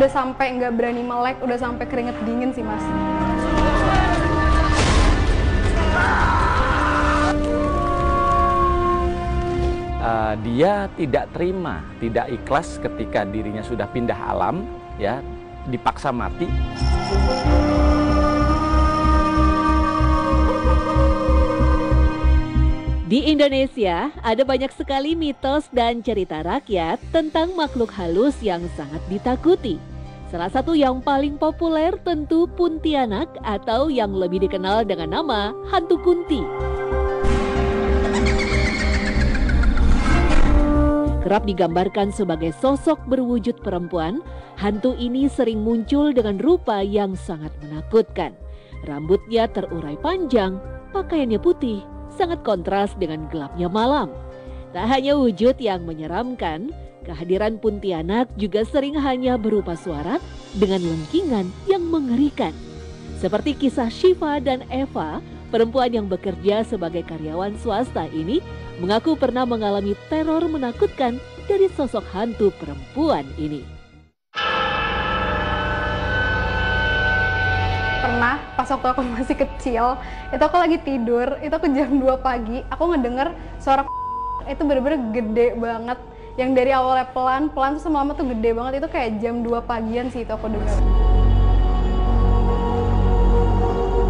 udah sampai nggak berani melek, udah sampai keringet dingin sih Mas. Dia tidak terima, tidak ikhlas ketika dirinya sudah pindah alam, ya, dipaksa mati. Di Indonesia, ada banyak sekali mitos dan cerita rakyat tentang makhluk halus yang sangat ditakuti. Salah satu yang paling populer tentu Puntianak atau yang lebih dikenal dengan nama Hantu Kunti. Kerap digambarkan sebagai sosok berwujud perempuan, hantu ini sering muncul dengan rupa yang sangat menakutkan. Rambutnya terurai panjang, pakaiannya putih, sangat kontras dengan gelapnya malam. Tak hanya wujud yang menyeramkan, kehadiran Puntianak juga sering hanya berupa suara dengan lengkingan yang mengerikan. Seperti kisah Syifa dan Eva, perempuan yang bekerja sebagai karyawan swasta ini mengaku pernah mengalami teror menakutkan dari sosok hantu perempuan ini. Pernah pas waktu aku masih kecil, itu aku lagi tidur, itu aku jam 2 pagi, aku ngedenger suara itu bener-bener gede banget. Yang dari awalnya pelan-pelan terus lama-lama tuh gede banget, itu kayak jam 2 pagian sih itu aku denger.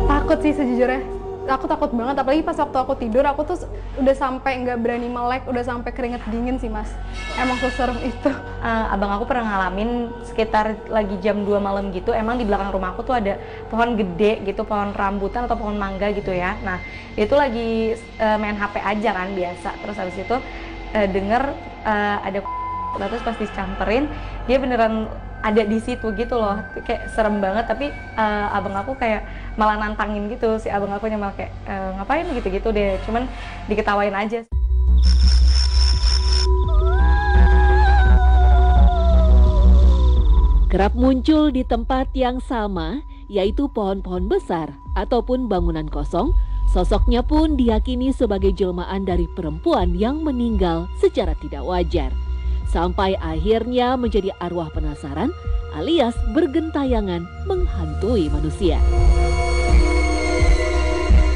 Takut sih sejujurnya, aku takut banget, apalagi pas waktu aku tidur, aku tuh udah sampai nggak berani melek, udah sampai keringet dingin sih Mas. Emang seserem itu. Abang aku pernah ngalamin sekitar lagi jam 2 malam gitu, emang di belakang rumah aku tuh ada pohon gede gitu, pohon rambutan atau pohon mangga gitu ya. Nah itu lagi main HP aja kan biasa, terus habis itu denger ada terus pas dicamperin, dia beneran ada di situ gitu loh, kayak serem banget. Tapi abang aku kayak malah nantangin gitu, si abang aku malah kayak ngapain gitu-gitu deh, cuman diketawain aja. Kerap muncul di tempat yang sama, yaitu pohon-pohon besar ataupun bangunan kosong. Sosoknya pun diyakini sebagai jelmaan dari perempuan yang meninggal secara tidak wajar. Sampai akhirnya menjadi arwah penasaran alias bergentayangan menghantui manusia.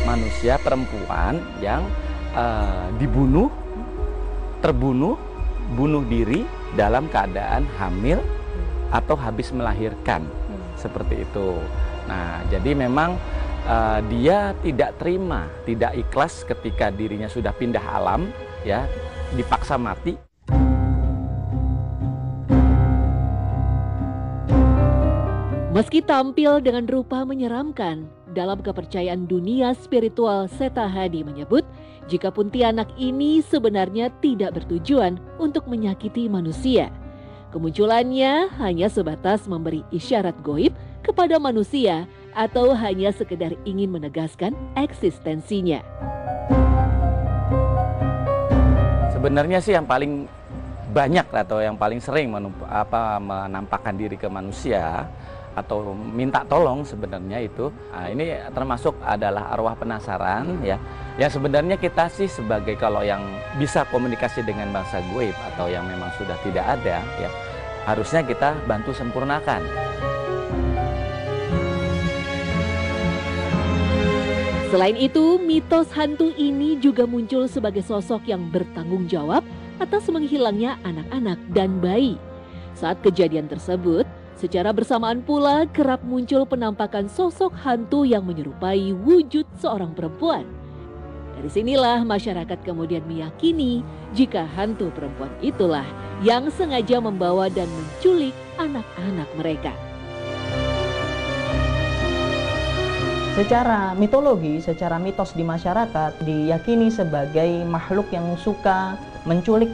Manusia perempuan yang dibunuh, terbunuh, bunuh diri dalam keadaan hamil atau habis melahirkan, seperti itu. Nah, jadi memang dia tidak terima, tidak ikhlas ketika dirinya sudah pindah alam, ya, dipaksa mati. Meski tampil dengan rupa menyeramkan, dalam kepercayaan dunia spiritual Seta Hadi menyebut jika Puntianak ini sebenarnya tidak bertujuan untuk menyakiti manusia. Kemunculannya hanya sebatas memberi isyarat goib kepada manusia atau hanya sekedar ingin menegaskan eksistensinya. Sebenarnya sih yang paling banyak atau yang paling sering menampakkan diri ke manusia atau minta tolong sebenarnya itu, ini termasuk adalah arwah penasaran, ya. Yang sebenarnya kita sih sebagai kalau yang bisa komunikasi dengan bahasa goib atau yang memang sudah tidak ada, ya, harusnya kita bantu sempurnakan. Selain itu, mitos hantu ini juga muncul sebagai sosok yang bertanggung jawab atas menghilangnya anak-anak dan bayi. Saat kejadian tersebut, secara bersamaan pula kerap muncul penampakan sosok hantu yang menyerupai wujud seorang perempuan. Dari sinilah masyarakat kemudian meyakini jika hantu perempuan itulah yang sengaja membawa dan menculik anak-anak mereka. Secara mitologi, secara mitos di masyarakat diyakini sebagai makhluk yang suka menculik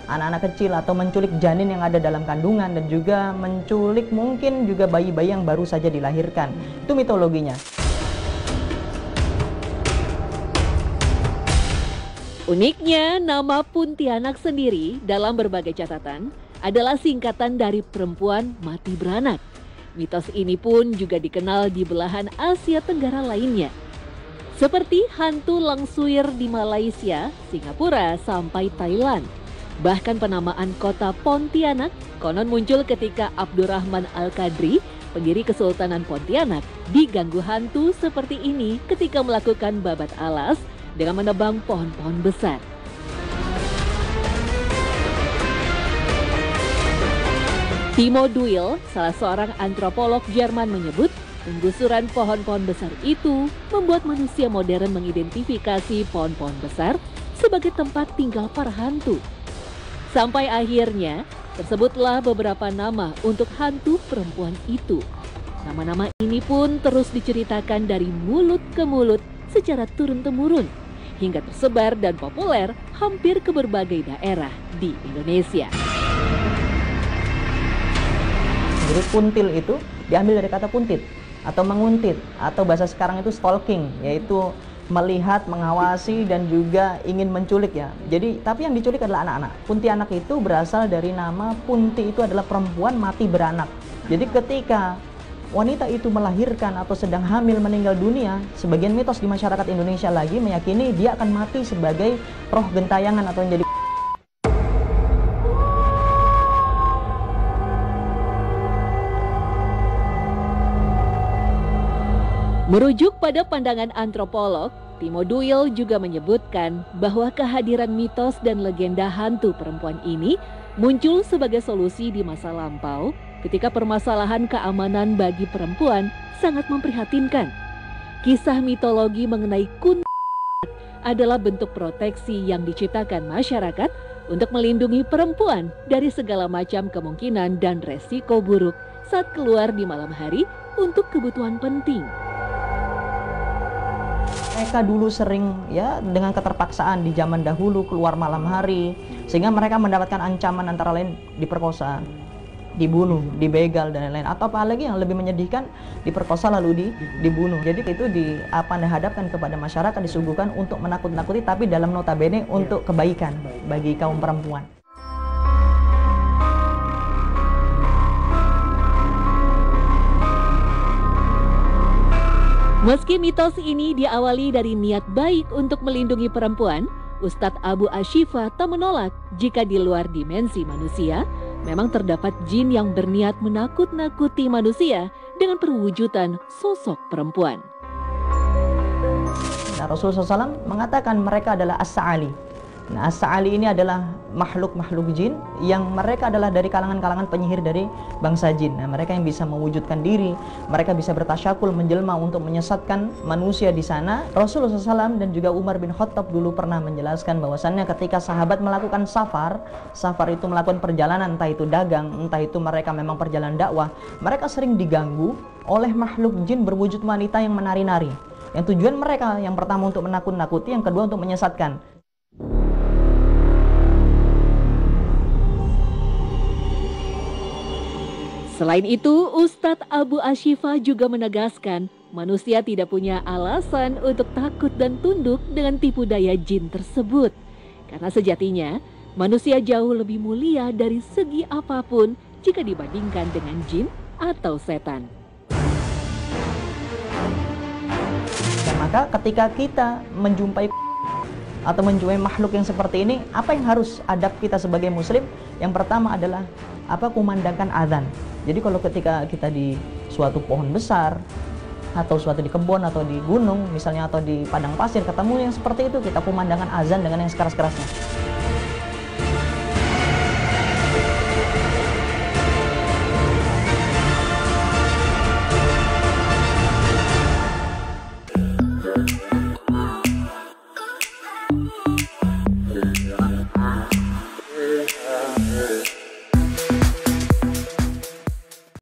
anak-anak kecil atau menculik janin yang ada dalam kandungan dan juga menculik mungkin juga bayi-bayi yang baru saja dilahirkan. Itu mitologinya. Uniknya, nama Puntianak sendiri dalam berbagai catatan adalah singkatan dari perempuan mati beranak. Mitos ini pun juga dikenal di belahan Asia Tenggara lainnya. Seperti hantu Langsuir di Malaysia, Singapura, sampai Thailand. Bahkan penamaan kota Pontianak konon muncul ketika Abdurrahman Al-Qadri, pendiri Kesultanan Pontianak, diganggu hantu seperti ini ketika melakukan babat alas dengan menebang pohon-pohon besar. Timo Duil, salah seorang antropolog Jerman, menyebut penggusuran pohon-pohon besar itu membuat manusia modern mengidentifikasi pohon-pohon besar sebagai tempat tinggal para hantu. Sampai akhirnya tersebutlah beberapa nama untuk hantu perempuan itu. Nama-nama ini pun terus diceritakan dari mulut ke mulut secara turun-temurun hingga tersebar dan populer hampir ke berbagai daerah di Indonesia. Jadi puntil itu diambil dari kata puntit atau menguntit, atau bahasa sekarang itu stalking, yaitu melihat, mengawasi, dan juga ingin menculik ya. Jadi, tapi yang diculik adalah anak-anak. Puntianak itu berasal dari nama punti, itu adalah perempuan mati beranak. Jadi ketika wanita itu melahirkan atau sedang hamil meninggal dunia, sebagian mitos di masyarakat Indonesia lagi meyakini dia akan mati sebagai roh gentayangan atau menjadi. Merujuk pada pandangan antropolog, Timo Duil juga menyebutkan bahwa kehadiran mitos dan legenda hantu perempuan ini muncul sebagai solusi di masa lampau ketika permasalahan keamanan bagi perempuan sangat memprihatinkan. Kisah mitologi mengenai Kuntilanak adalah bentuk proteksi yang diciptakan masyarakat untuk melindungi perempuan dari segala macam kemungkinan dan resiko buruk saat keluar di malam hari untuk kebutuhan penting. Mereka dulu sering ya dengan keterpaksaan di zaman dahulu keluar malam hari, sehingga mereka mendapatkan ancaman antara lain diperkosa, dibunuh, dibegal dan lain-lain, atau apalagi yang lebih menyedihkan, diperkosa lalu dibunuh. Jadi itu dihadapkan kepada masyarakat, disuguhkan untuk menakut-nakuti, tapi dalam notabene untuk kebaikan bagi kaum perempuan. Meski mitos ini diawali dari niat baik untuk melindungi perempuan, Ustadz Abu Ashifa tak menolak jika di luar dimensi manusia memang terdapat jin yang berniat menakut-nakuti manusia dengan perwujudan sosok perempuan. Nah, Rasulullah SAW mengatakan mereka adalah as-sa'ali. Nah, as-sa'ali ini adalah makhluk-makhluk jin yang mereka adalah dari kalangan-kalangan penyihir dari bangsa jin. Nah, mereka yang bisa mewujudkan diri, mereka bisa bertasyakul menjelma untuk menyesatkan manusia di sana. Rasulullah SAW dan juga Umar bin Khattab dulu pernah menjelaskan bahwasannya ketika sahabat melakukan safar itu melakukan perjalanan, entah itu dagang, entah itu mereka memang perjalanan dakwah, mereka sering diganggu oleh makhluk jin berwujud wanita yang menari-nari. Yang tujuan mereka yang pertama untuk menakut-nakuti, yang kedua untuk menyesatkan. Selain itu, Ustadz Abu Ashifa juga menegaskan manusia tidak punya alasan untuk takut dan tunduk dengan tipu daya jin tersebut. Karena sejatinya, manusia jauh lebih mulia dari segi apapun jika dibandingkan dengan jin atau setan. Dan maka ketika kita menjumpai atau menjumpai makhluk yang seperti ini, apa yang harus adab kita sebagai muslim? Yang pertama adalah kumandangkan azan. Jadi kalau ketika kita di suatu pohon besar atau suatu di kebun atau di gunung misalnya atau di padang pasir ketemu yang seperti itu, kita kumandangkan azan dengan yang sekeras-kerasnya.